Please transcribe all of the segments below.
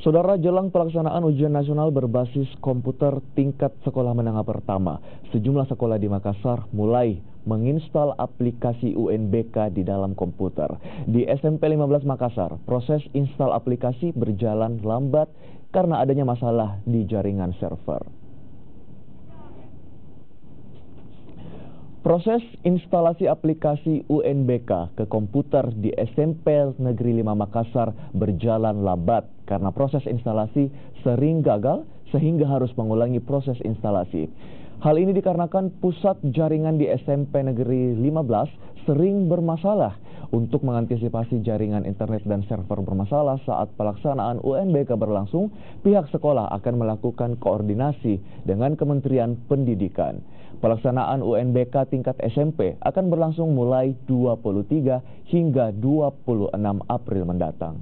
Saudara, jelang pelaksanaan ujian nasional berbasis komputer tingkat sekolah menengah pertama, sejumlah sekolah di Makassar mulai menginstal aplikasi UNBK di dalam komputer. Di SMP 15 Makassar, proses install aplikasi berjalan lambat karena adanya masalah di jaringan server. Proses instalasi aplikasi UNBK ke komputer di SMP Negeri 5 Makassar berjalan lambat karena proses instalasi sering gagal sehingga harus mengulangi proses instalasi. Hal ini dikarenakan pusat jaringan di SMP Negeri 15 sering bermasalah. Untuk mengantisipasi jaringan internet dan server bermasalah saat pelaksanaan UNBK berlangsung, pihak sekolah akan melakukan koordinasi dengan Kementerian Pendidikan. Pelaksanaan UNBK tingkat SMP akan berlangsung mulai 23 hingga 26 April mendatang.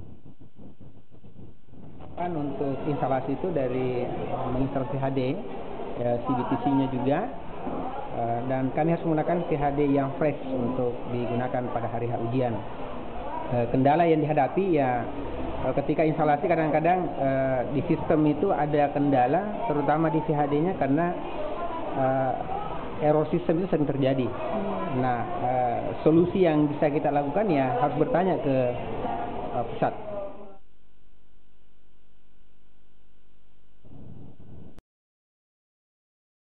Untuk instalasi itu dari menginstalasi HD, CBTC-nya juga, dan kami harus menggunakan VHD yang fresh untuk digunakan pada hari ujian. Kendala yang dihadapi ya ketika instalasi kadang-kadang di sistem itu ada kendala, terutama di VHD-nya karena error sistem itu sering terjadi. Nah, solusi yang bisa kita lakukan ya harus bertanya ke pusat.